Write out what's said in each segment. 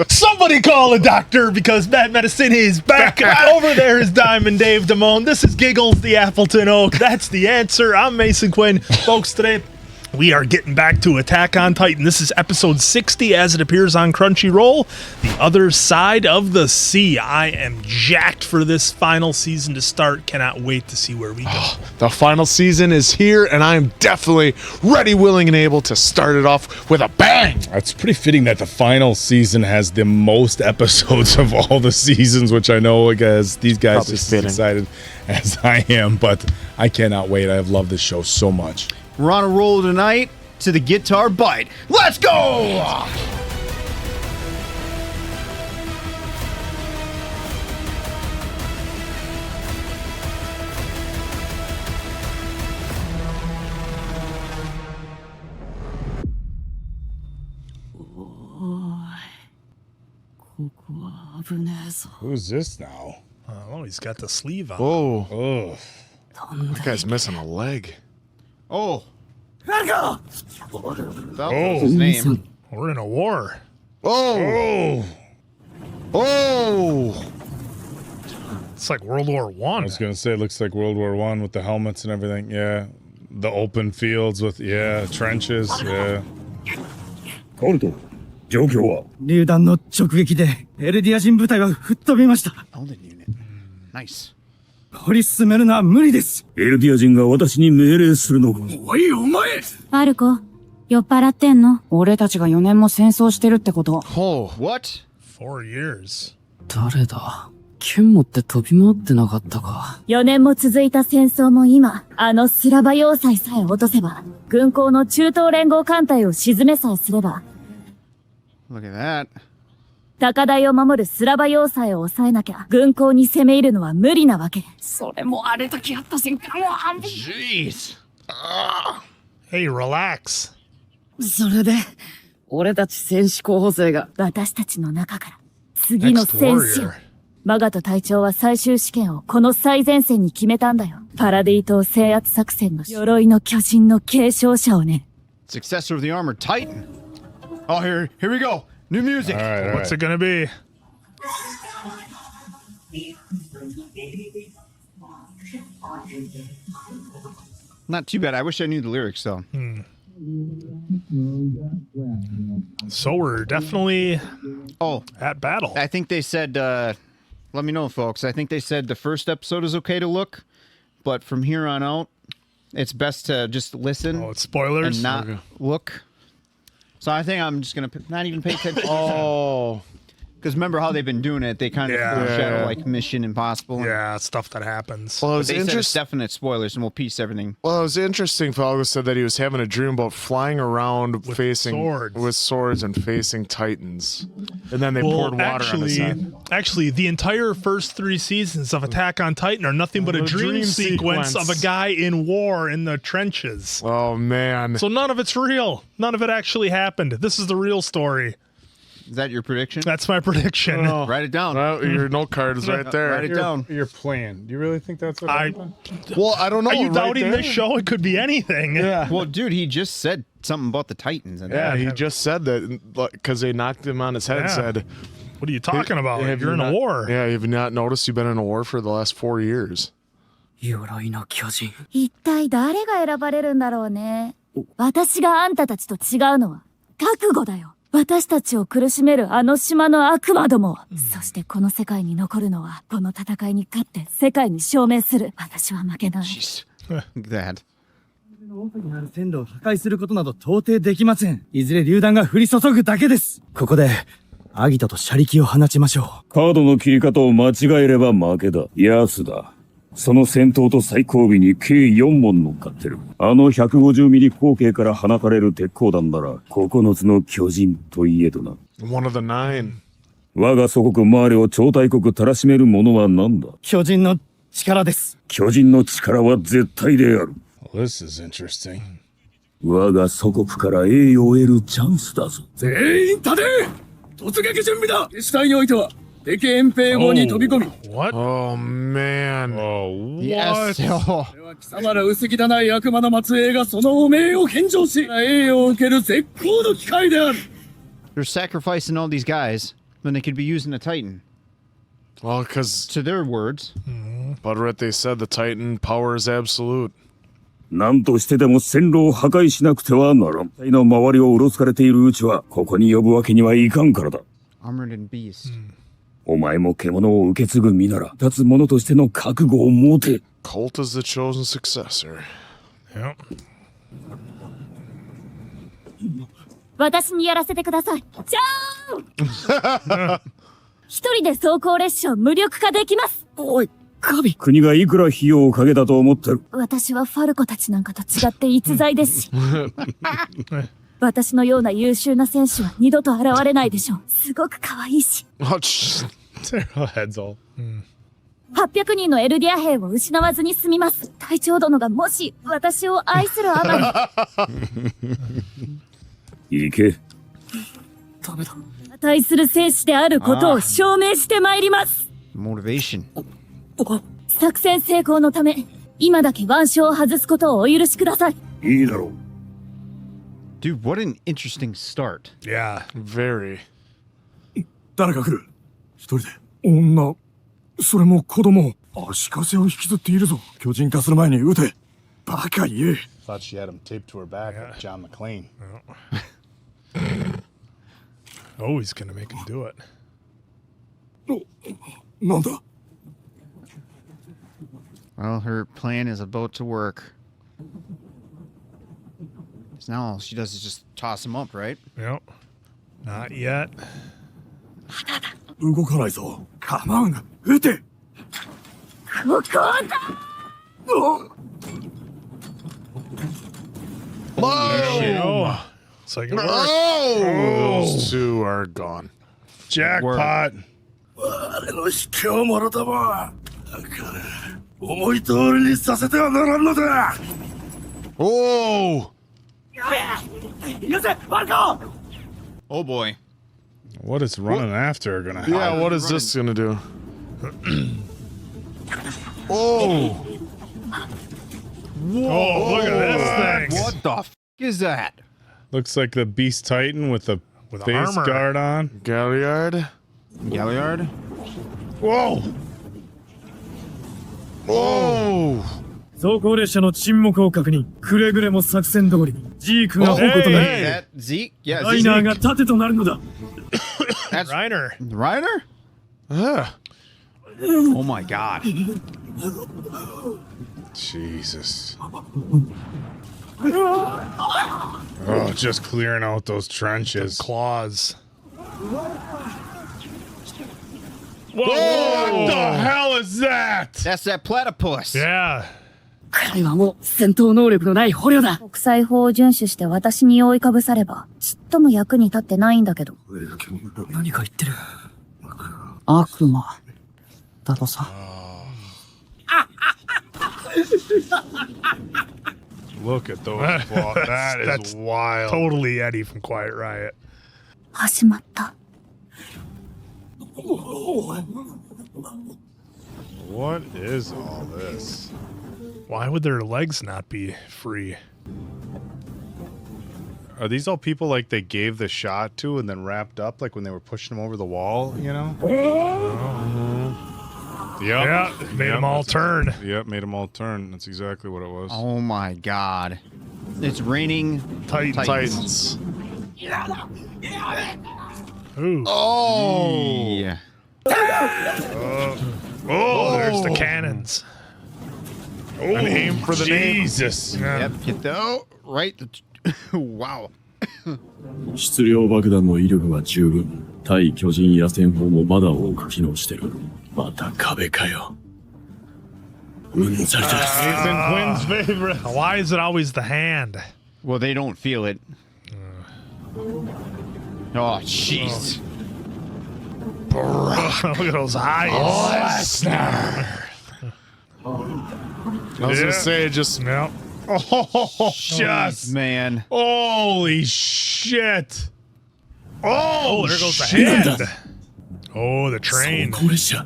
Somebody call a doctor because Matt Medicine is back. Over there is Diamond Dave Damone. This is Giggles, the Appleton Oak. That's the answer. I'm Mason Quinn. Folks, today we are getting back to Attack on Titan. This is episode 60 as it appears on Crunchyroll. The Other Side of the Sea. I am jacked for this final season to start. Cannot wait to see where we go. The final season is here, and I am definitely ready, willing, and able to start it off with a bang. It's pretty fitting that the final season has the most episodes of all the seasons, which I know, guys, these guys Probably just fitting. as excited as I am, but I cannot wait. I have loved this show so much. We're on a roll tonight to the guitar bite. Let's go! Who's this now? Oh, he's got the sleeve on. Whoa, Oh, that guy's missing a leg. Oh. That was his name. We're in a war. Oh, oh. It's like World War I One. was gonna say it looks like World War I with the helmets and everything. Yeah, the open fields with trenches. Yeah. コルト、状況は榴弾の直撃でエルディア人部隊は吹っ飛びました。 Golden unit. Nice. 掘り進めるのは無理です。エルディア人が私に命令するのか。おい、お前ファルコ、酔っ払ってんの？俺たちが4年も戦争してるってこと。Oh, What? 4 years. 誰だ？剣持って飛び回ってなかったか。4年も続いた戦争も今、あのスラバ要塞さえ落とせば、軍港の中東連合艦隊を沈めさえすれば、 Look at that. 高台を守るスラバ要塞を抑えなきゃ、軍港に攻め入るのは無理なわけ。それもあれだけやった戦艦を半分。Jeez. Hey, relax. それで、俺たち戦士候補生が私たちの中から、次の Next 戦士を。 warrior. マガト隊長は最終試験をこの最前線に決めたんだよ。パラディ島制圧作戦の鎧の巨人の継承者をね。 Successor of the armored Titan. Oh, here we go. New music. All right, all What's right. it gonna be? Not too bad. I wish I knew the lyrics though. So we're definitely Oh, at battle. I think they said, let me know, folks. I think they said the first episode is okay to look, but from here on out, it's best to just listen Oh, it's spoilers. and not look. So I think I'm just going to not even pay attention. oh. Because remember how they've been doing it? They kind of Yeah. foreshadow like Mission Impossible. Yeah, stuff that happens. Well, it But was they said it's interesting. definite spoilers, and we'll piece everything. Well, it was interesting. Falgo said that he was having a dream about flying around With facing swords. with swords and facing titans, and then they poured water on his head. Actually, the entire first 3 seasons of Attack on Titan are nothing but a A dream dream sequence sequence. of a guy in war in the trenches. Oh man! So none of it's real. None of it actually happened. This is the real story. Is that your prediction? That's my prediction. Oh. Write it down. Well, your note card is right there. Write it down. Your plan. Do you really think that's what I- happened? Well, I don't know. Are you right doubting there. this show? It could be anything. Yeah. Well, dude, he just said something about the Titans. And Yeah, he just said that because they knocked him on his head and Yeah. said, What are you talking about? Have You're you in a not- war. Yeah, have you not noticed you've been in a war for the last 4 years? 鎧の巨人。一体誰が選ばれるんだろうね。私があんたたちと違うのは、覚悟だよ。私たちを苦しめるあの島の悪魔ども。そしてこの世界に残るのは、この戦いに勝って世界に証明する。私は負けない。 Jeez. Look at that. 奥にある線路を破壊することなど到底できません。いずれ榴弾が降り注ぐだけです。ここで、アギトと車力を放ちましょう。カードの切り方を間違えれば負けだ。ヤスだ。その先頭と最後尾に計4門乗っかってる。あの150ミリ口径から放たれる鉄鋼弾なら、9つの巨人といえどな。One of the 9. 我が祖国マーレを超大国たらしめるものは何だ？巨人の力です。巨人の力は絶対である。 Well, this is interesting. 我が祖国から栄誉を得るチャンスだぞ。全員立て！突撃準備だ！主体においては、敵遠征号に飛び込み。 What? Oh man! Oh, Yes. what? Oh. これは貴様ら薄汚い悪魔の末裔がその汚名を献上し、栄誉を受ける絶好の機会である。 You're sacrificing all these guys Then they could be using a Titan. Well, because To their words. Budret, they said the Titan power is absolute. 何としてでも線路を破壊しなくてはならん。体の周りをうろつかれているうちは、ここに呼ぶわけにはいかんからだ。Armored and Beast. お前も獣を受け継ぐ身なら、立つ者としての覚悟を持て。Colt is the chosen successor. Yep. 私にやらせてください。じゃーん一人で走行列車を無力化できます。おい、カビ。国がいくら費用をかけたと思ってる。私はファルコたちなんかと違って逸材ですし。私のような優秀な選手は二度と現れないでしょう。すごく可愛いし。 Oh, jeez. Their heads all. 800人のエルディア兵を失わずに済みます。隊長殿がもし私を愛するあまり行け。ダメだ。値する戦士であることを証明してまいります。 Motivation. 作戦成功のため、今だけ腕章を外すことをお許しください。いいだろう。Dude, what an interesting start. Yeah. Very. 誰か来る。一人で。女。それも子供。足かせを引きずっているぞ。巨人化する前に撃て。バカ言え。 Thought she had him taped to her back like John McClane. Oh, he's gonna make him do it. なんだ。 Well, her plan is about to work. Now all she does is just toss him up, right? Yep. Not yet. 動かないぞ。構うな。撃て。ここだ。 Oh, it's like it worked. Those two are gone. Jackpot. 我の卑怯者ども。だから思い通りにさせてはならんのだ。 Oh! よせ、ファルコ。 Oh boy. What is running after her gonna happen? Yeah, what is this gonna do? Oh! Oh, look at this thing. What the f is that? Looks like the Beast Titan with the With base armor. guard on. Galliard? Galliard? Whoa! Oh! 走行列車の沈黙を確認。くれぐれも作戦通りに。ジークが矛となり、 That Zeke? Yeah, ライナー Zeke. が盾となるのだ。 That's Reiner. Reiner? Ah. Oh my god. Jesus. Oh, just clearing out those trenches. Claws. Whoa! What the hell is that? That's that platypus. Yeah. 彼はもう戦闘能力のない捕虜だ。国際法を遵守して私に覆いかぶされば、ちっとも役に立ってないんだけど。何か言ってる。悪魔だとさ。 Look at those claws. That is That's wild. Totally Eddie from Quiet Riot. 始まった。 What is all this? Why would their legs not be free? Are these all people like they gave the shot to and then wrapped up like when they were pushing them over the wall, you know? Yep. Yeah, made them all turn. Yep, made them all turn. That's exactly what it was. Oh my god. It's raining Titans. Ooh. Oh! Yeah. Oh, there's the cannons. And aim for the Jesus. Yeah. Yep. Hit the right. Wow. 質量爆弾の威力は十分。対巨人野戦砲もまだ多く機能してる。また壁かよ。うんざりだ。 Ethan Quinn's favorite. Why is it always the hand? Well, they don't feel it. Oh, jeez. Look at those eyes. I was gonna say, just Yep. Oh, just Man. holy shit. Oh, there goes the hand. Oh, the train. 走行列車。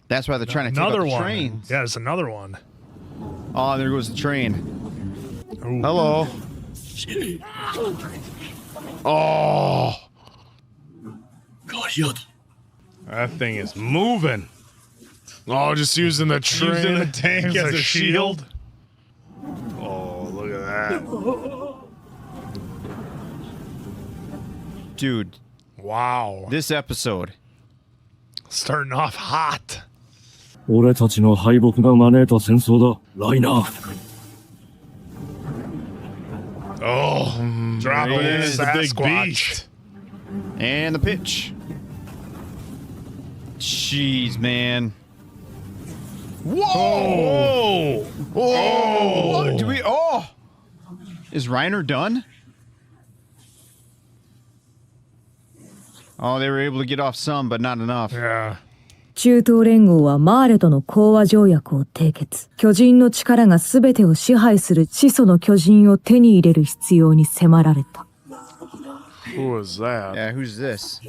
That's why they're trying to take Another out the one. train. Yeah, there's another one. Oh, there goes the train. hello. Oh, ガリアード。That thing is moving. Oh, just using the train. Using the tank as a shield. Oh, look at that. Dude, Wow. this episode. Starting off hot. 俺たちの敗北が招いた戦争だ、ライナー。Oh, dropping in is the big Sasquatch. beast. And the pitch. Jeez, man. Whoa! Oh, do we? Oh, is Reiner done? Oh, they were able to get off some, but not enough. Yeah. 中東連合はマーレとの講和条約を締結。巨人の力が全てを支配する始祖の巨人を手に入れる必要に迫られた。Who was that? Yeah, who's this?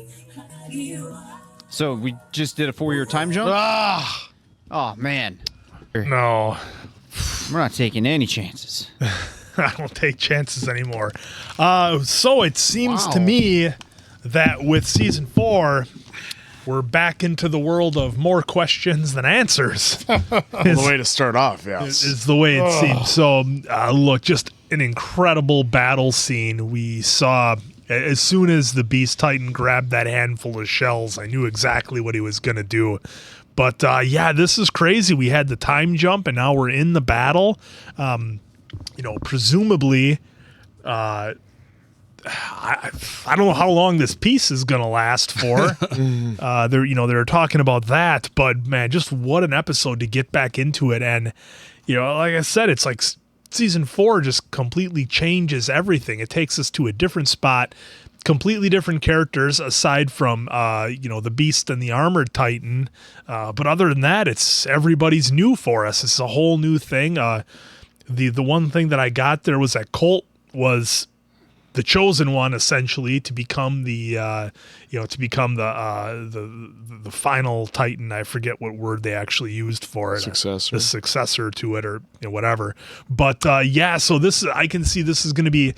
So we just did a 4-year time jump? Ah! Oh, man. No. We're not taking any chances. I don't take chances anymore. So it seems to me that with season 4, we're back into the world of more questions than answers. The way to start off, yes. Is the way it seems. So, look, just an incredible battle scene. We saw, as soon as the Beast Titan grabbed that handful of shells, I knew exactly what he was going to do. But, yeah, this is crazy. We had the time jump, and now we're in the battle. Presumably... I don't know how long this piece is going to last for. They're talking about that, but man, just what an episode to get back into it. And, like I said, it's like season 4 just completely changes everything. It takes us to a different spot, completely different characters aside from, the Beast and the Armored Titan. But other than that, it's everybody's new for us. It's a whole new thing. The one thing that I got there was that Colt was the chosen one, essentially, to become the final Titan. I forget what word they actually used for it. Successor. The successor to it, or whatever. But so I can see this is going to be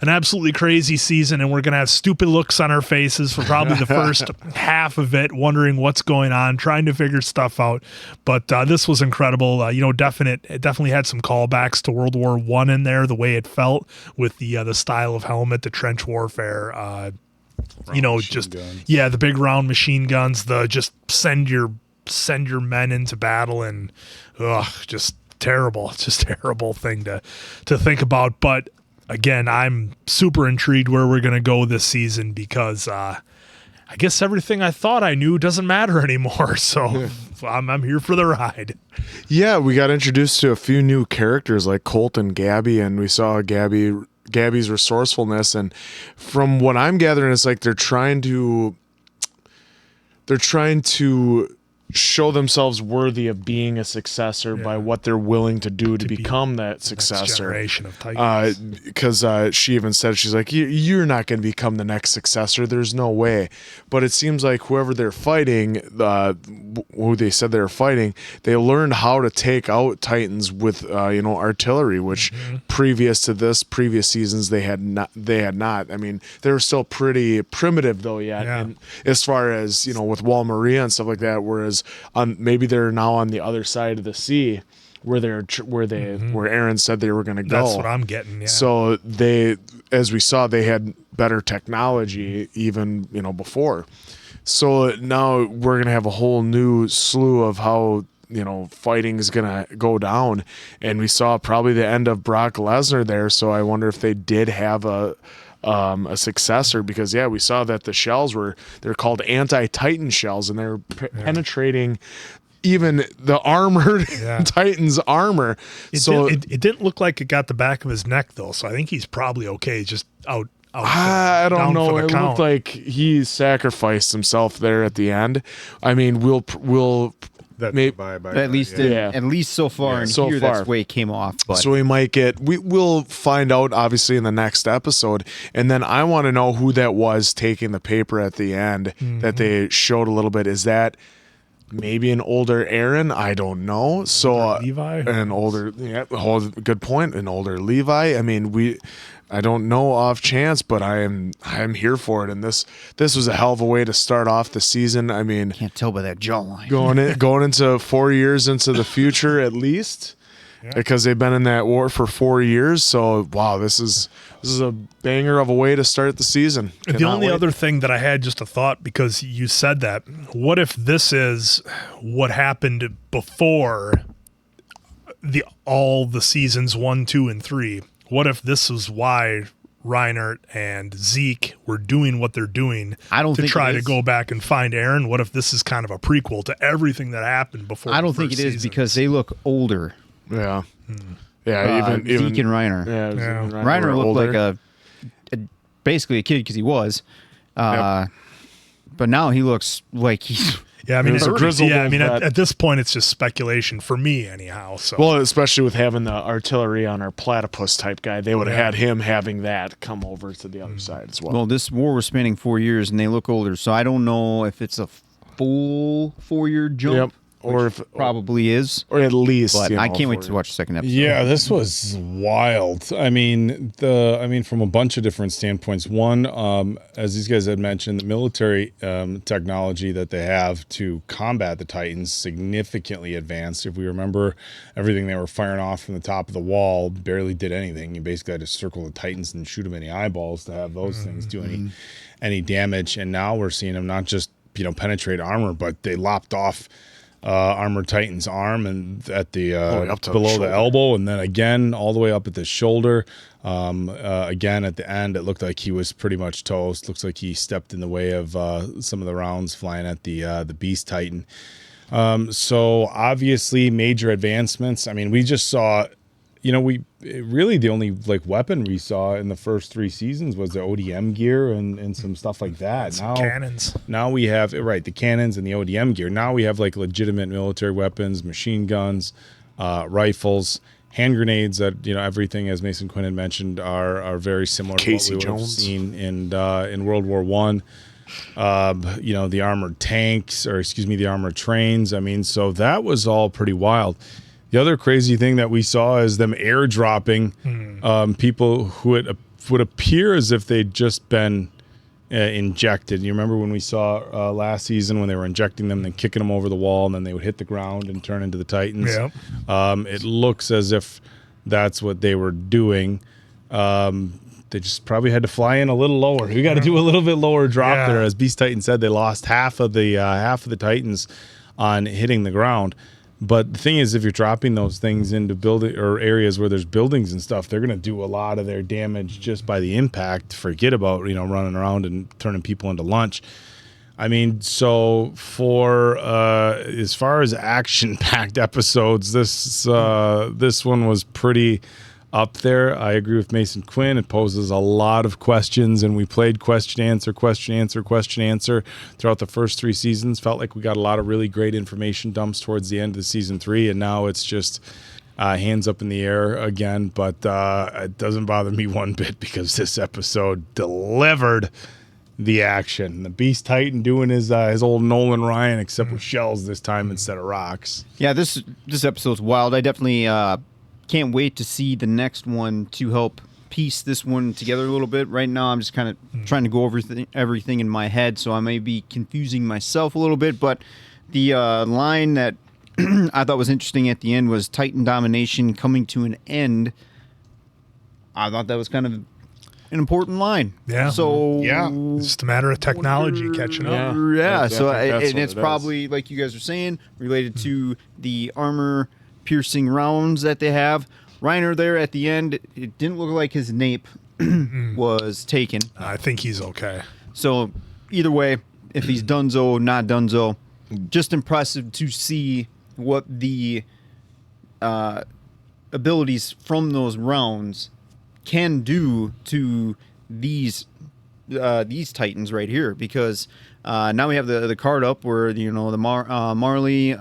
an absolutely crazy season, and we're going to have stupid looks on our faces for probably the first half of it, wondering what's going on, trying to figure stuff out. But this was incredible. It definitely had some callbacks to World War I in there, the way it felt with the style of helmet, the trench warfare. The big round machine guns, the just send your men into battle, and just terrible. It's just a terrible thing to think about. But again, I'm super intrigued where we're going to go this season, because I guess everything I thought I knew doesn't matter anymore. So I'm here for the ride. Yeah, we got introduced to a few new characters like Colt and Gabby, and we saw Gabby's resourcefulness. And from what I'm gathering, it's like they're trying to show themselves worthy of being a successor by what they're willing to do to become that successor. Next generation of Titans. Because she even said, she's like, you're not going to become the next successor. There's no way. But it seems like whoever they're fighting, who they said they were fighting, they learned how to take out Titans with artillery, which previous seasons they had not. I mean, they were still pretty primitive though yet, and as far as with Wal Maria and stuff like that. Whereas maybe they're now on the other side of the sea, where Eren said they were going to go. That's what I'm getting. Yeah. So as we saw, they had better technology even before. So now we're going to have a whole new slew of how fighting is going to go down, and we saw probably the end of Brock Lesnar there. So I wonder if they did have a successor, because we saw that the shells they're called anti-Titan shells, and they're penetrating even the armored Titan's armor. It didn't look like it got the back of his neck though, so I think he's probably okay. Just out. I don't know. It looked like he sacrificed himself there at the end. I mean, we'll At least so far, and here that's way came off. But. So we'll find out obviously in the next episode, and then I want to know who that was taking the paper at the end that they showed a little bit. Is that maybe an older Eren. I don't know. So Levi? an older, good point. An older Levi. I mean, I don't know off chance, but I'm here for it. And this was a hell of a way to start off the season. I mean, Can't tell by that jawline. going into 4 years into the future at least, because they've been in that war for 4 years. So wow, this is a banger of a way to start the season. The only other thing that I had, just a thought, because you said that, what if this is what happened before all the seasons 1, 2, and 3? What if this is why Reinhardt and Zeke were doing what they're doing to try to go back and find Eren? What if this is kind of a prequel to everything that happened before? I don't think it is, because they look older. Yeah. Yeah, even Zeke and Reinhardt. Yeah. Reinhardt looked like basically a kid, because he was. But now he looks like he's... Yeah, I mean, It was a grizzled I mean, old at this point, it's just speculation for me, anyhow. So, well, especially with having the artillery on our platypus type guy, they would have had him having that come over to the other side as well. Well, this war was spanning 4 years, and they look older, so I don't know if it's a full 4-year jump. Yep. Or if probably is, or at least. But I can't wait to watch the second episode. Yeah, this was wild. I mean, from a bunch of different standpoints. One, as these guys had mentioned, the military technology that they have to combat the Titans significantly advanced. If we remember, everything they were firing off from the top of the wall barely did anything. You basically had to circle the Titans and shoot them in the eyeballs to have those things do any damage. And now we're seeing them not just penetrate armor, but they lopped off Armored Titan's arm and at the below the elbow, and then again all the way up at the shoulder. Again at the end, it looked like he was pretty much toast. Looks like he stepped in the way of some of the rounds flying at the Beast Titan. So obviously major advancements. I mean, we just saw, really the only weapon we saw in the first 3 seasons was the ODM gear and some stuff like that. Now cannons. Now we have the cannons and the ODM gear. Now we have legitimate military weapons, machine guns, rifles, hand grenades. That everything, as Mason Quinn had mentioned, are very similar Casey to what we would have Jones. seen in World War I. The armored tanks, the armored trains. I mean, so that was all pretty wild. The other crazy thing that we saw is them airdropping people who would appear as if they'd just been injected. You remember when we saw last season when they were injecting them, then kicking them over the wall, and then they would hit the ground and turn into the Titans? Yeah. It looks as if that's what they were doing. They just probably had to fly in a little lower. We got to do a little bit lower drop there. As Beast Titan said, they lost half of the Titans on hitting the ground. But the thing is, if you're dropping those things into building or areas where there's buildings and stuff, they're going to do a lot of their damage just by the impact. Forget about running around and turning people into lunch. I mean, so for as far as action-packed episodes, this one was pretty up there. I agree with Mason Quinn. It poses a lot of questions, and we played question answer throughout the first 3 seasons. Felt like we got a lot of really great information dumps towards the end of season 3, and now it's just hands up in the air again. But it doesn't bother me one bit, because this episode delivered the action. The Beast Titan doing his old Nolan Ryan, except with shells this time instead of rocks. Yeah, this episode's wild. I definitely can't wait to see the next one to help piece this one together a little bit. Right now, I'm just kind of trying to go over everything in my head, so I may be confusing myself a little bit. But the line that I thought was interesting at the end was Titan domination coming to an end. I thought that was kind of an important line. Yeah. So it's just a matter of technology catching up. Yeah. So and it's probably, like you guys are saying, related to the armor piercing rounds that they have. Reiner there at the end, it didn't look like his nape was taken. I think he's okay. So either way, if he's donezo, not donezo, just impressive to see what the abilities from those rounds can do to these Titans right here, because now we have the card up where the Marley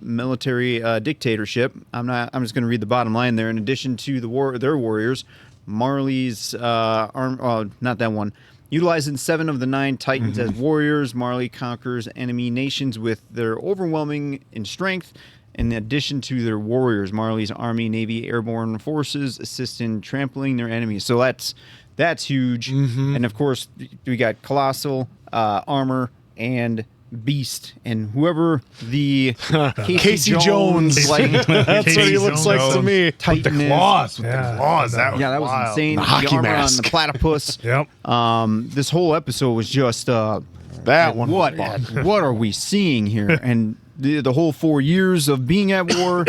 military dictatorship. I'm just going to read the bottom line there. In addition to their warriors, Marley's not that one. Utilizing 7 of the 9 Titans as warriors, Marley conquers enemy nations with their overwhelming in strength. In addition to their warriors, Marley's Army, Navy, Airborne forces assist in trampling their enemies. So that's huge. And of course, we got Colossal, Armor, and Beast, and whoever the Casey Jones. like, That's what he looks like to me. Titan the claws, with the claws. That that was wild. insane. The The, hockey armor mask. on the platypus. Yep. This whole episode was just That one. what are we seeing here? And the whole 4 years of being at war,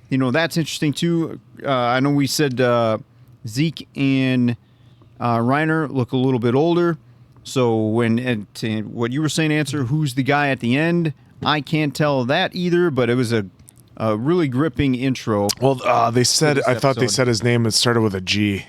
that's interesting too. I know we said Zeke and Reiner look a little bit older. So what you were saying, Answer, who's the guy at the end? I can't tell that either, but it was a really gripping intro. Well, they said, this I thought they episode. said his name. It started with a G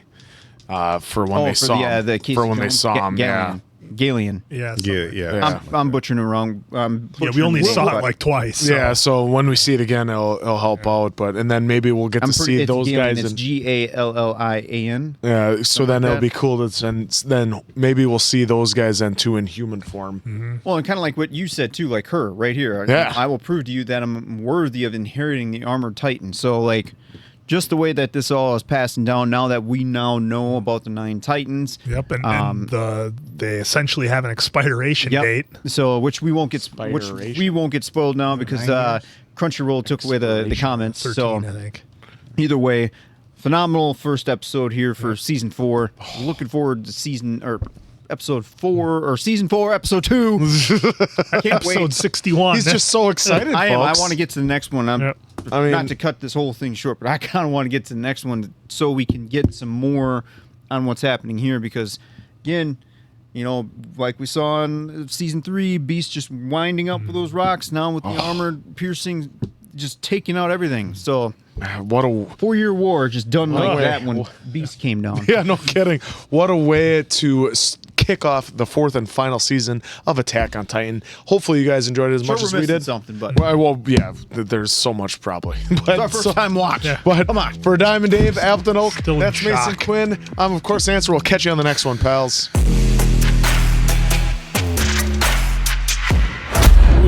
for when they saw him. Casey For when they Jones? saw him, yeah. Galeon. Yeah. Yeah. I'm butchering it wrong. Yeah, we only saw it like twice. So. Yeah, so when we see it again, it'll help out. But and then maybe we'll get to see those guys. It's Gallian. Yeah, so then like it'll that. be cool to then maybe we'll see those guys then too in human form. Well, and kind of like what you said too, like her right here. Yeah. I will prove to you that I'm worthy of inheriting the armored Titan. So like, just the way that this all is passing down now that we now know about the 9 Titans. Yep, and they essentially have an expiration date. So which we won't get spoiled now because Crunchyroll took away the comments. 13, So I think. either way, phenomenal first episode here for season 4. Looking forward to episode 4 or season 4 episode 2. I can't wait. Episode 61. He's just so excited. I am. I folks. want to get to the next one. I mean, Not to cut this whole thing short, but I kind of want to get to the next one so we can get some more on what's happening here. Because, again, like we saw in season 3, Beast just winding up with those rocks. Now with the armor piercing, just taking out everything. So, what a 4-year war just done like that when Beast came down. yeah, no kidding. What a way to kick off the 4th and final season of Attack on Titan. Hopefully, you guys enjoyed it as much as we did. Something, but Well, yeah, there's so much probably. But it's our first time watch. But Come on. for Diamond Dave, Appleton Oak, Still in that's Mason shock. Quinn. I'm of course Answer. We'll catch you on the next one, pals.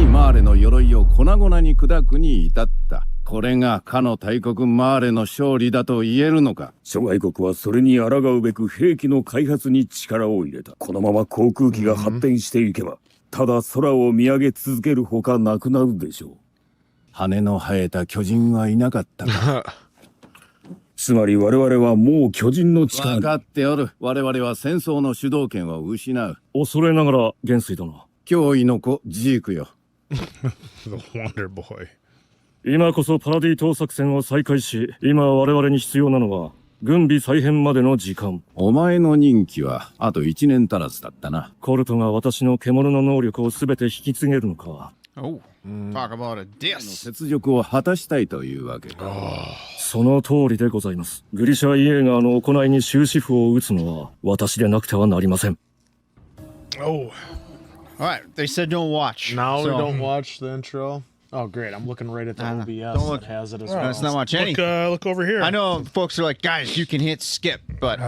マーレの鎧を粉々に砕くに至った。これがかの大国マーレの勝利だと言えるのか。諸外国はそれに抗うべく兵器の開発に力を入れた。このまま航空機が発展していけば、ただ空を見上げ続けるほかなくなるでしょう。羽の生えた巨人はいなかったか。つまり我々はもう巨人の力に。分かっておる。我々は戦争の主導権を失う。恐れながら元帥殿。脅威の子、ジークよ。The Wonder Boy. 今こそパラディ島作戦を再開し、今我々に必要なのは軍備再編までの時間。お前の任期はあと1年足らずだったな。コルトが私の獣の能力をすべて引き継げるのか。Oh, talk about a diss. 雪辱を果たしたいというわけか。その通りでございます。グリシャ・イエーガーの行いに終止符を打つのは私でなくてはなりません。Oh. All right, they said don't watch. Now so, we don't watch the intro. Oh, great. I'm looking right at the OBS. Don't look. That has it as Let's not watch any. Look over here. I know folks are like, guys, you can hit skip, but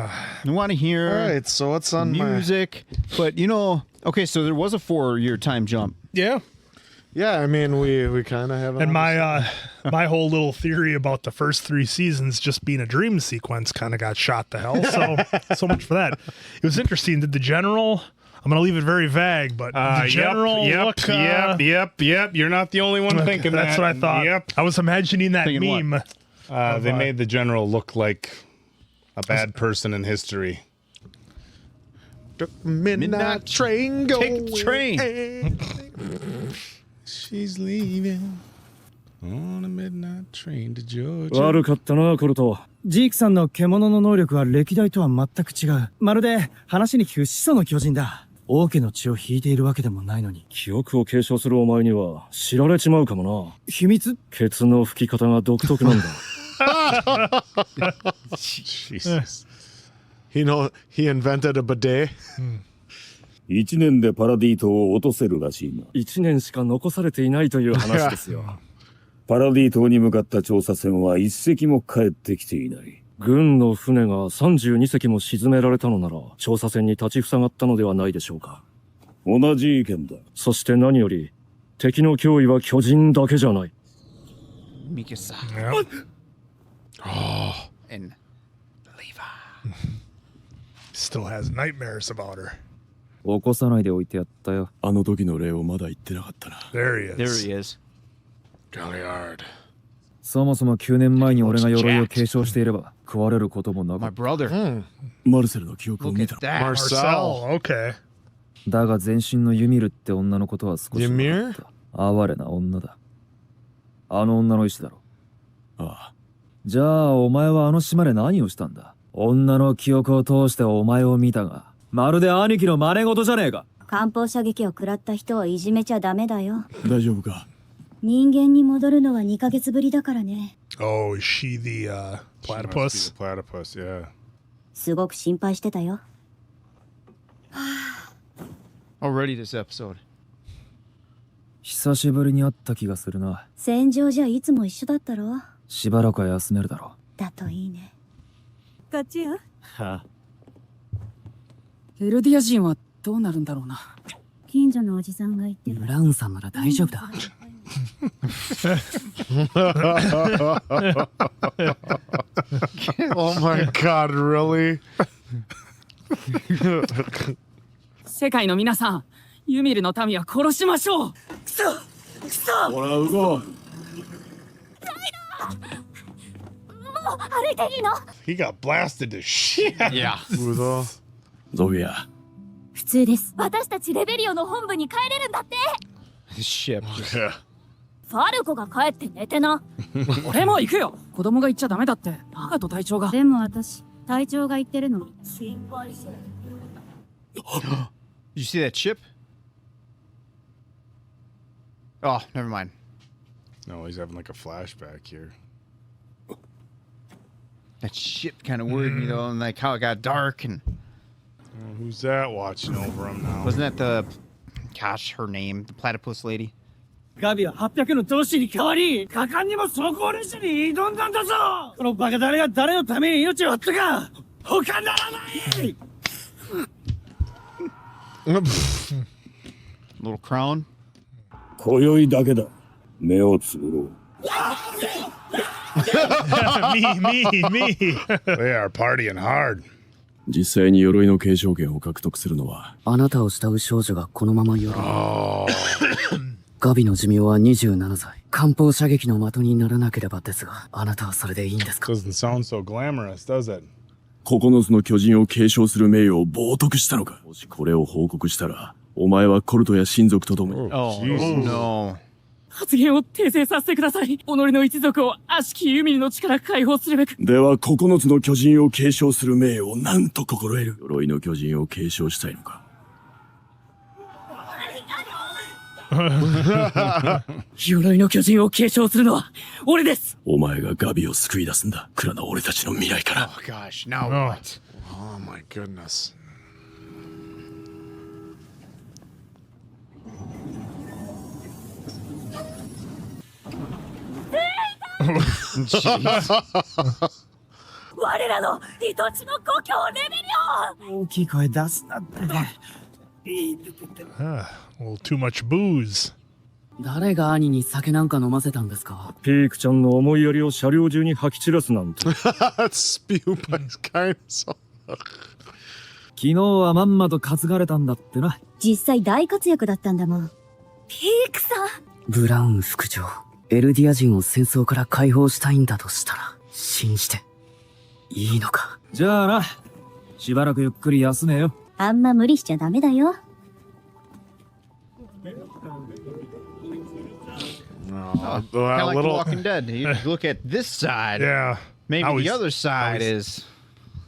you want to hear All right, so what's on music. But okay, so there was a 4-year time jump. Yeah. Yeah, I mean, we kind of have it. And my whole little theory about the first 3 seasons just being a dream sequence kind of got shot to hell. So much for that. It was interesting. Did the general? I'm going to leave it very vague, but the general look... Yep. You're not the only one thinking that. That's what I thought. Yep. I was imagining that Thinking meme. They made the general look like a bad person in history. Midnight train going. Take the train. She's leaving on a midnight train to Georgia. 悪かったな、コルト。ジークさんの獣の能力は歴代とは全く違う。まるで話に聞く始祖の巨人だ。王家の血を引いているわけでもないのに。記憶を継承するお前には知られちまうかもな。秘密？ケツの吹き方が独特なんだ。Jesus. He invented a bidet. 1年でパラディ島を落とせるらしいな。1年しか残されていないという話ですよ。パラディ島に向かった調査船は一隻も帰ってきていない。軍の船が32隻も沈められたのなら、調査船に立ちふさがったのではないでしょうか。同じ意見だ。そして何より、敵の脅威は巨人だけじゃない。Mikasa. Yep. And Levi. Still has nightmares about her. 起こさないでおいてやったよ。あの時の礼をまだ言ってなかったな。There he is. There he is. Galliard. そもそも9年前に俺が鎧を継承していれば食われることもなか My った。 brother. マルセルの記憶を Look 見 at た。 that. Marcel. Okay. だが全身のユミルって女のことは少し分かった。哀れな女だ。あの女の意志だろ。ああ。じゃあお前はあの島で何をしたんだ。女の記憶を通してお前を見たが、まるで兄貴の真似事じゃねえか。艦砲射撃を食らった人をいじめちゃダメだよ。大丈夫か。人間に戻るのは2ヶ月ぶりだからね。Oh, is she the She must be platypus? the platypus, yeah. すごく心配してたよ。 Already this episode. 久しぶりに会った気がするな。戦場じゃいつも一緒だったろ。しばらくは休めるだろだといいね。こっちよ。う。はエルディア人はどうなるんだろうな。近所のおじさんが言ってる。ブラウンさんなら大丈夫だ。Oh my god, really? 世界の皆さん、ユミルの民は殺しましょう。くそくそ。ほら、ウゴ。もう歩いていいの？ He got blasted to shit. Yeah. ゾビア。普通です。私たちレベリオの本部に帰れるんだって。 His ship. ファルコが帰って寝てな。俺も行くよ。子供が行っちゃダメだって。バカと隊長が。でも私、隊長が言ってるの。心配する。Did you see that ship? Oh, never mind. No, he's having like a flashback here. That ship kind of worried me though, and like how it got dark and Oh, who's that watching over him now? wasn't that the, gosh, her name, the platypus lady? ガビは800の同志に代わり、果敢にも装甲列車に挑んだんだぞ。このバカ誰が誰のために命を張ったか、他ならない。 Little crown. 今宵だけだ。目をつぶろう。me. They are partying hard. 実際に鎧の継承権を獲得するのは。あなたを慕う少女がこのまま鎧。ガビの寿命は27歳。艦砲射撃の的にならなければですが、あなたはそれでいいんですか？ Doesn't sound so glamorous, does it? 9つの巨人を継承する名誉を冒涜したのか。もしこれを報告したら、お前はコルトや親族と共に。 Oh, Jesus. no. 発言を訂正させてください。己の一族を悪しきユミルの力解放するべく。では9つの巨人を継承する名誉を何と心得る。鎧の巨人を継承したいのか。鎧の巨人を継承するのは俺です。お前がガビを救い出すんだ。蔵の俺たちの未来から。 Oh gosh, now Oh. what? Oh my goodness. Jeez. 我らの愛しの故郷レベリオン。大きい声出すなって。 A little too much booze. 誰が兄に酒なんか飲ませたんですか？ピークちゃんの思いやりを車両中に吐き散らすなんて。 Spew by his kindness. 昨日はまんまと担がれたんだってな。実際大活躍だったんだもん。ピークさん。ブラウン副長、エルディア人を戦争から解放したいんだとしたら、信じていいのか？じゃあな、しばらくゆっくり休めよ。あんま無理しちゃダメだよ。A Kind of like The little. Walking Dead. You look at this side. Yeah. Maybe Now the he's- other side is.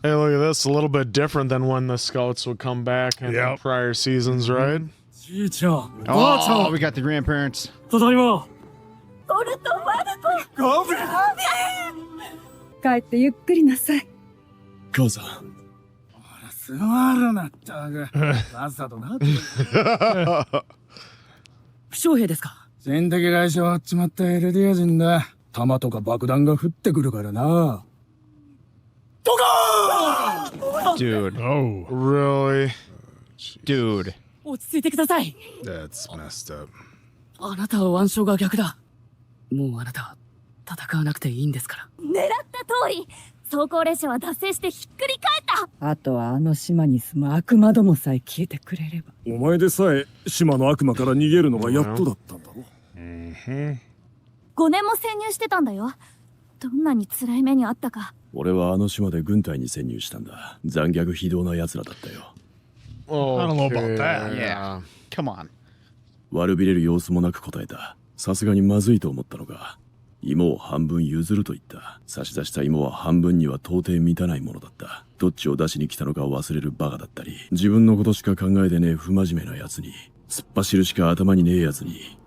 Hey, look at this. A little bit different than when the scouts would come back in Yep. prior seasons, right? じいちゃん、Oh, we got the grandparents. ただいま。コルトワルコ。ガビ。帰ってゆっくりなさい。母さん。座るなったく。さっさとなって。負傷兵ですか？全敵来所はっちまったエルディア人だ。弾とか爆弾が降ってくるからな。Dude. Oh. Really? Dude. 落ち着いてください。 That's messed up. あなたは腕章が逆だ。もうあなたは戦わなくていいんですから。狙った通り走行列車は脱線してひっくり返った。あとはあの島に住む悪魔どもさえ消えてくれれば。お前でさえ島の悪魔から逃げるのがやっとだったんだろ。 5年も潜入してたんだよ。どんなに辛い目にあったか。俺はあの島で軍隊に潜入したんだ。残虐非道な奴らだったよ。 I don't know about that. Yeah. Come on. 悪びれる様子もなく答えた。さすがにまずいと思ったのか。芋を半分譲ると言った。差し出した芋は半分には到底満たないものだった。どっちを出しに来たのかを忘れるバカだったり、自分のことしか考えてねえ不真面目な奴に、突っ走るしか頭にねえ奴に、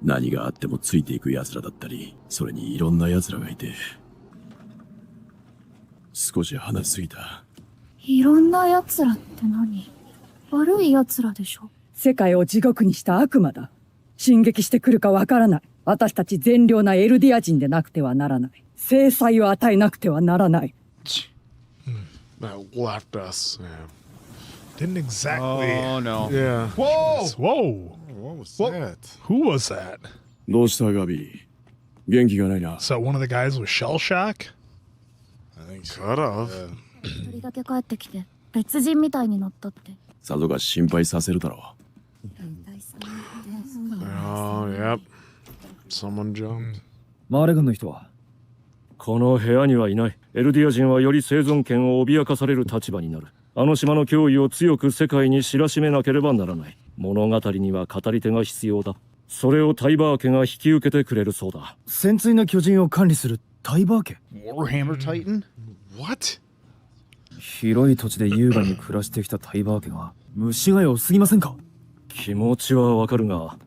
何があってもついていく奴らだったり、それにいろんな奴らがいて、少し話しすぎた。いろんな奴らって何？悪い奴らでしょ。世界を地獄にした悪魔だ。進撃してくるかわからない。私たち善良なエルディア人でなくてはならない。制裁を与えなくてはならない。 That left us. Yeah. Didn't exactly. Oh no. Yeah. Whoa! Whoa! What was What? that? Who was that? どうしたガビー？元気がないな。 So one of the guys with shell shock? I think so. Could have. Yeah. 一人だけ帰ってきて別人みたいになったって。さぞかし心配させるだろ Oh, yep. Someone jumped. マーレ軍の人はこの部屋にはいない。エルディア人はより生存権を脅かされる立場になる。あの島の脅威を強く世界に知らしめなければならない。物語には語り手が必要だ。それをタイバー家が引き受けてくれるそうだ。潜水の巨人を管理するタイバー家。 Warhammer Titan? What? 広い土地で優雅に暮らしてきたタイバー家が虫が良すぎませんか？気持ちはわかるが、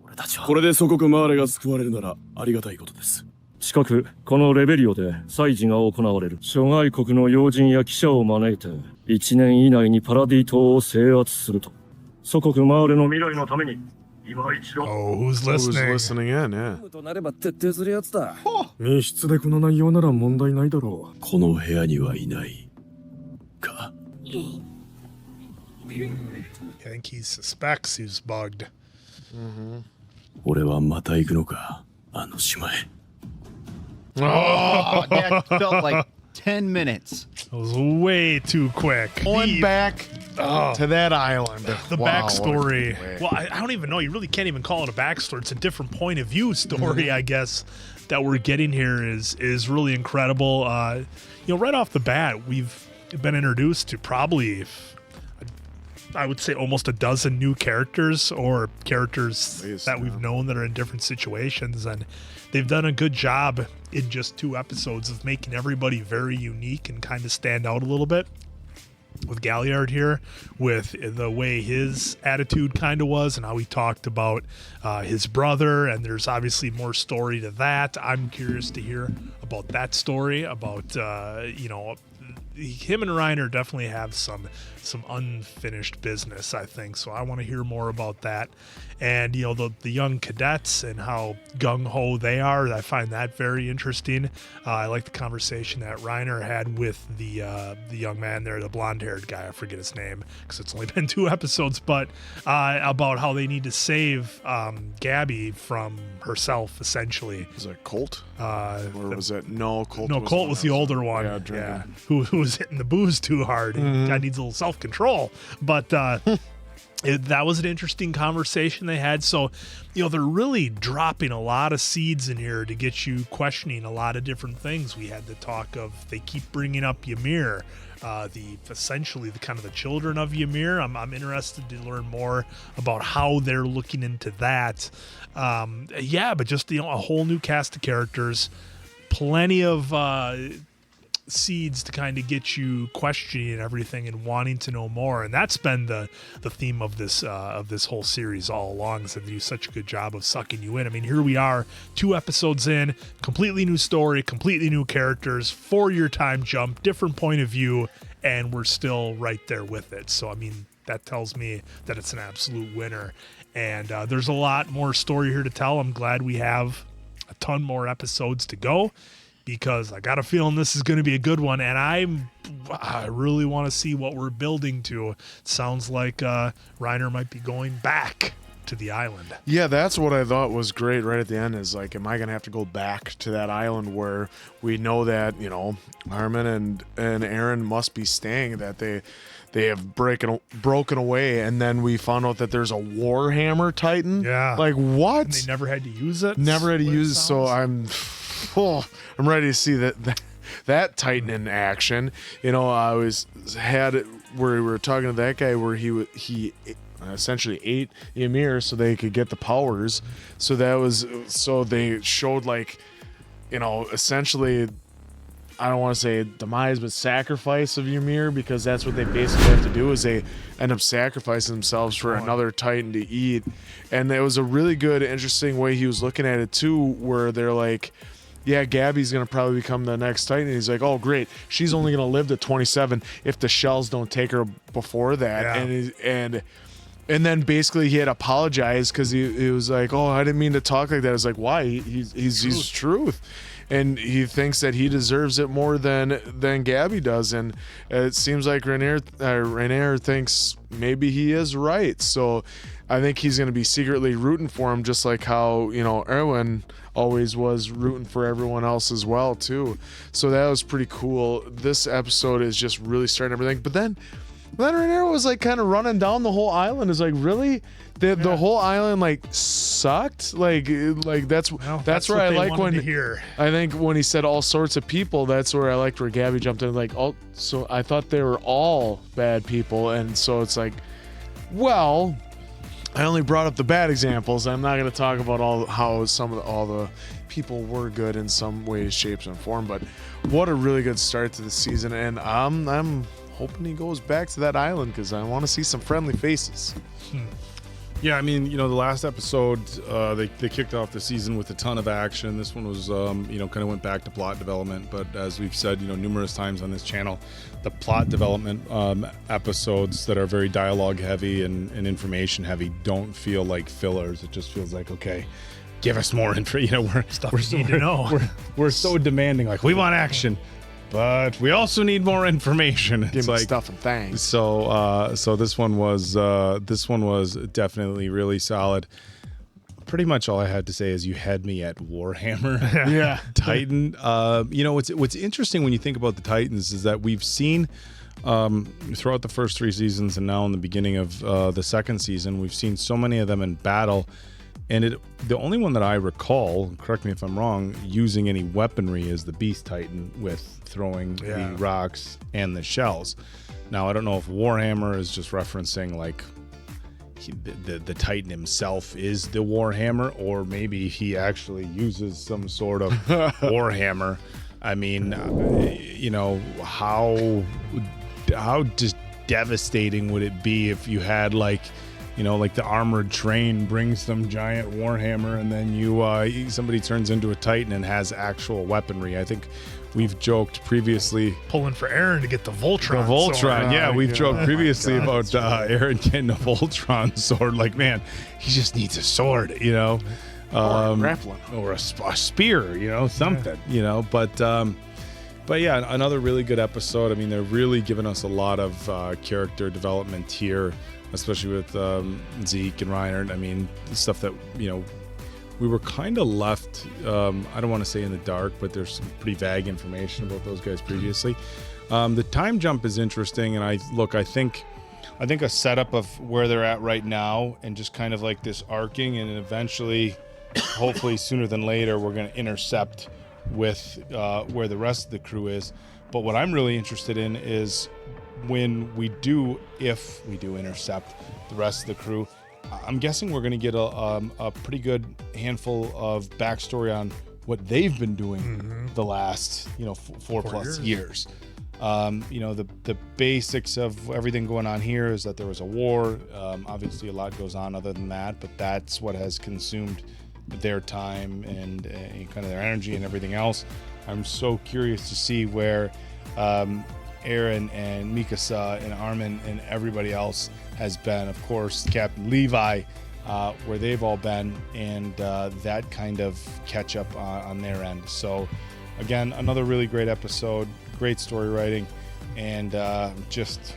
俺たちはこれで祖国マーレが救われるならありがたいことです。近くこのレベリオで祭事が行われる。諸外国の要人や記者を招いて1年以内にパラディ島を制圧すると。祖国マーレの未来のために今一度。 Oh, who's Who's listening? listening in? Yeah. となれば徹底するやつだ。密室でこの内容なら問題ないだろう。この部屋にはいないか。 I think he suspects he's bugged. 俺はまた行くのか、あの島へ。 Oh, that felt like 10 minutes. It was way too quick. Going back to that island. The Wow, backstory. what a way. Well, I don't even know. You really can't even call it a backstory. It's a different point of view story, I guess, that we're getting here is really incredible. Right off the bat, we've been introduced to probably, I would say, almost a dozen new characters or characters that we've known that are in different situations, and they've done a good job in just 2 episodes of making everybody very unique and kind of stand out a little bit. With Galliard here, with the way his attitude kind of was and how he talked about his brother, and there's obviously more story to that. I'm curious to hear about that story, about him and Reiner definitely have some unfinished business, I think. So I want to hear more about that. And the young cadets and how gung-ho they are, I find that very interesting. I like the conversation that Reiner had with the young man there, the blonde-haired guy. I forget his name because it's only been 2 episodes, but about how they need to save Gabby from herself, essentially. Was it Colt? Or was it no? Colt. No, Colt was the older one. Yeah, drinking. Who was hitting the booze too hard. Guy needs a little self-control. But that was an interesting conversation they had. So, they're really dropping a lot of seeds in here to get you questioning a lot of different things. We had the talk of, they keep bringing up Ymir, essentially the kind of the children of Ymir. I'm interested to learn more about how they're looking into that. But just a whole new cast of characters, plenty of seeds to kind of get you questioning everything and wanting to know more, and that's been the theme of this whole series all along. So they do such a good job of sucking you in. I mean, here we are, 2 episodes in, completely new story, completely new characters, 4-year time jump, different point of view, and we're still right there with it. So I mean, that tells me that it's an absolute winner. And there's a lot more story here to tell. I'm glad we have a ton more episodes to go. because I got a feeling this is going to be a good one, and I really want to see what we're building to. It sounds like Reiner might be going back to the island. Yeah, that's what I thought was great right at the end is like, am I going to have to go back to that island where we know that, you know, Armin and Eren must be staying, that they have broken away, and then we found out that there's a Warhammer Titan. Yeah. Like, what? And they never had to use it? Never had to use it, so sounds. I'm ready to see that Titan in action. You know, I had it where we were talking to that guy where he essentially ate Ymir so they could get the powers. So they showed, like, you know, essentially, I don't want to say demise, but sacrifice of Ymir, because that's what they basically have to do, is they end up sacrificing themselves for another Titan to eat. And it was a really good, interesting way he was looking at it too, where they're like, yeah, Gabby's going to probably become the next Titan. And he's like, oh, great. She's only going to live to 27 if the shells don't take her before that. Yeah. And then basically he had apologized because he was like, oh, I didn't mean to talk like that. I was like, why? He's truth. And he thinks that he deserves it more than Gabby does. And it seems like Reiner thinks maybe he is right. So I think he's going to be secretly rooting for him, just like how, you know, Erwin always was rooting for everyone else as well, too. So that was pretty cool. This episode is just really starting everything. But then Reiner was like kind of running down the whole island. Is like, really? The whole island like sucked? Like that's where I like when I think when he said all sorts of people, that's where I liked where Gabby jumped in, like, oh, so I thought they were all bad people. And so it's like, well, I only brought up the bad examples. I'm not going to talk about how all the people were good in some ways, shapes, and form. But what a really good start to the season, and I'm hoping he goes back to that island because I want to see some friendly faces. Yeah, I mean, you know, the last episode, they kicked off the season with a ton of action. This one was, you know, kind of went back to plot development. But as we've said, you know, numerous times on this channel, the plot development episodes that are very dialogue heavy and information heavy don't feel like fillers. It just feels like, okay, give us more info. You know, we're so demanding. Like, we want action, but we also need more information. Give it's me like stuff and things. So this one was definitely really solid. Pretty much all I had to say is you had me at Warhammer. Yeah. Titan. You know, what's interesting when you think about the Titans is that we've seen throughout the first 3 seasons and now in the beginning of the second season, we've seen so many of them in battle. And the only one that I recall, correct me if I'm wrong, using any weaponry is the Beast Titan with throwing the rocks and the shells. Now, I don't know if Warhammer is just referencing like the Titan himself is the Warhammer, or maybe he actually uses some sort of Warhammer. I mean, you know, how just devastating would it be if you had like, you know, like the armored train brings some giant Warhammer and then somebody turns into a Titan and has actual weaponry. I think we've joked previously. Pulling for Eren to get the Voltron. The Voltron, yeah. We've joked previously about Eren getting a Voltron sword. Like, man, he just needs a sword, you know. Or a grappling. Or a spear, you know, something, you know. But yeah, another really good episode. I mean, they're really giving us a lot of character development here, especially with Zeke and Reiner. I mean, the stuff that, you know, we were kind of left, I don't want to say in the dark, but there's some pretty vague information about those guys previously. The time jump is interesting, and I think a setup of where they're at right now and just kind of like this arcing, and eventually, hopefully sooner than later, we're going to intercept with where the rest of the crew is. But what I'm really interested in is if we do intercept the rest of the crew, I'm guessing we're going to get a pretty good handful of backstory on what they've been doing the last, you know, 4+ years. You know, the basics of everything going on here is that there was a war. Obviously, a lot goes on other than that, but that's what has consumed their time and kind of their energy and everything else. I'm so curious to see where Eren and Mikasa and Armin and everybody else has been. Of course, Captain Levi, where they've all been, and that kind of catch up on their end. So again, another really great episode, great story writing, and just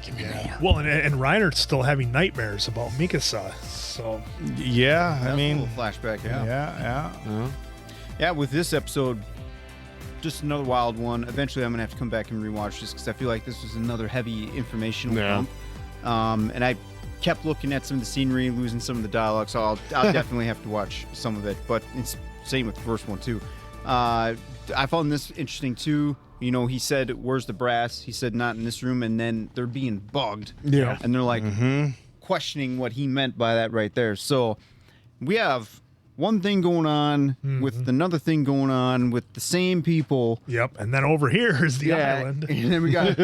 give me more. Well, and Reiner's still having nightmares about Mikasa. So Yeah, I That's a mean, little flashback. yeah. With this episode, just another wild one. Eventually, I'm gonna have to come back and rewatch this because I feel like this was another heavy informational dump. And I kept looking at some of the scenery, losing some of the dialogue, so I'll definitely have to watch some of it. But it's same with the first one too. I found this interesting too. You know, he said, "Where's the brass?" He said, "Not in this room." And then they're being bugged. Yeah. And they're like questioning what he meant by that right there. So we have one thing going on with another thing going on with the same people. Yep. And then over here is the island. And then we got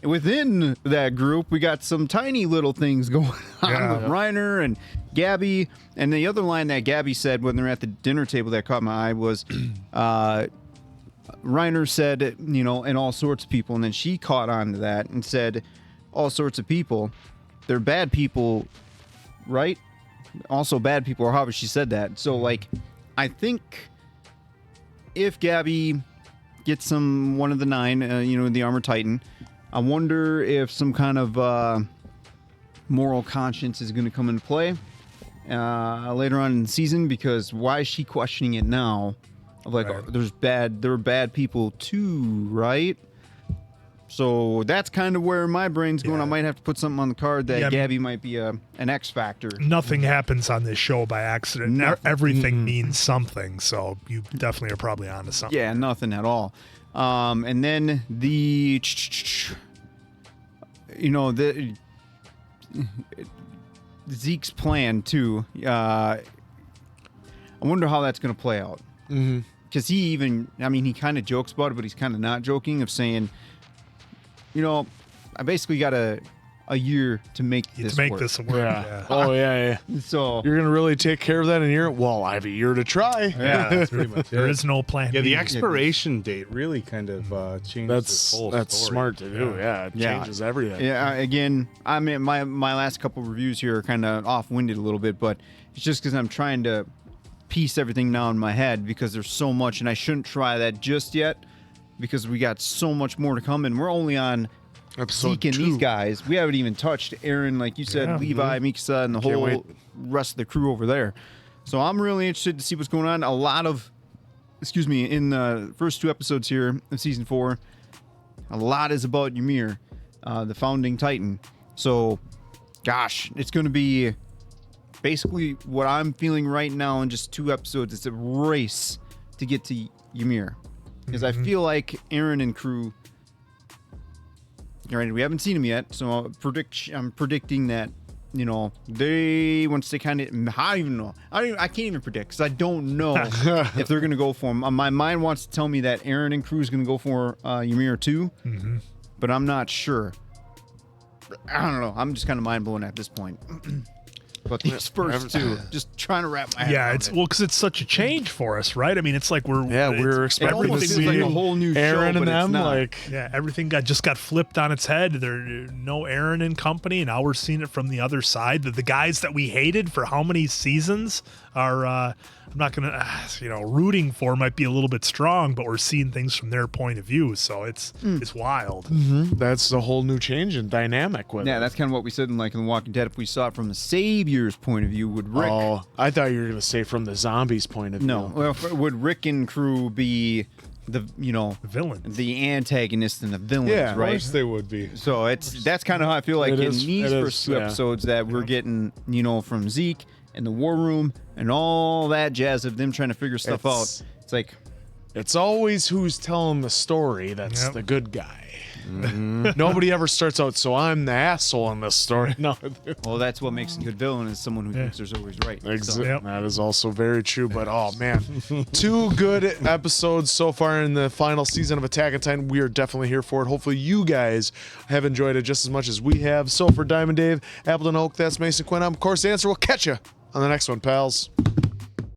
within that group, we got some tiny little things going on with Reiner and Gabby. And the other line that Gabby said when they're at the dinner table that caught my eye was Reiner said, you know, and all sorts of people. And then she caught on to that and said, all sorts of people. They're bad people, right? Also bad people, or however she said that. So, like, I think if Gabby gets one of the 9, the Armored Titan, I wonder if some kind of moral conscience is going to come into play later on in the season, because why is she questioning it now? Of like, there are bad people too, right? So that's kind of where my brain's going. I might have to put something on the card that Gabby might be an X factor. Nothing happens on this show by accident. Everything means something, so you definitely are probably onto something. Yeah, nothing at all. And then the Zeke's plan too. I wonder how that's going to play out. Because he kind of jokes about it, but he's kind of not joking, of saying, you know, I basically got a year to make this work. Yeah. Oh, yeah. So you're going to really take care of that in a year? Well, I have a year to try. Yeah, that's pretty much There is no plan. Yeah, B. the expiration date really kind of changed this whole That's story. smart to do. Yeah, it changes everything. Yeah, again, I mean, my last couple reviews here are kind of off-winded a little bit, but it's just because I'm trying to piece everything now in my head, because there's so much, and I shouldn't try that just yet, because we got so much more to come, and we're only on Episode Zeke and 2. these guys. We haven't even touched Eren, like you said, Levi, Mikasa, and the whole rest of the crew over there. So I'm really interested to see what's going on. A lot of, in the first 2 episodes here of season 4, a lot is about Ymir, the founding Titan. So, gosh, it's going to be basically what I'm feeling right now in just 2 episodes. It's a race to get to Ymir. Because I feel like Eren and crew, we haven't seen him yet, so I'm predicting that, you know, once they kind of, I can't even predict, because I don't know if they're going to go for him. My mind wants to tell me that Eren and crew is going to go for Ymir too, but I'm not sure. I don't know. I'm just kind of mind blown at this point. But these first 2, just trying to wrap my head around it. Because it's such a change for us, right? I mean, it's like we're expecting everything to see like a whole new Eren show, and but it's them not. everything just got flipped on its head. There no Eren and company, and now we're seeing it from the other side. The guys that we hated for how many seasons are I'm not gonna rooting for might be a little bit strong, but we're seeing things from their point of view, so it's wild. That's a whole new change in dynamic with it. Yeah, that's kind of what we said in The Walking Dead. If we saw it from the Savior's point of view, would Rick? Oh, I thought you were going to say from the zombies' point of view. No, well, would Rick and crew be the villain, the antagonist and the villains, Yeah, Of right? course they would be. So that's kind of how I feel like It in is- these it first is, 2 yeah. episodes that we're getting, from Zeke and the War Room and all that jazz of them trying to figure stuff It's- out. It's like, It's always who's telling the story that's the good guy. Nobody ever starts out, so I'm the asshole in this story. No. well, that's what makes a good villain, is someone who thinks there's always right. So, That is also very true. But oh man, 2 good episodes so far in the final season of Attack on Titan. We are definitely here for it. Hopefully you guys have enjoyed it just as much as we have. So for Diamond Dave, Appleton Oak, that's Mason Quinn. I'm of course the answer. We'll catch you on the next one, pals.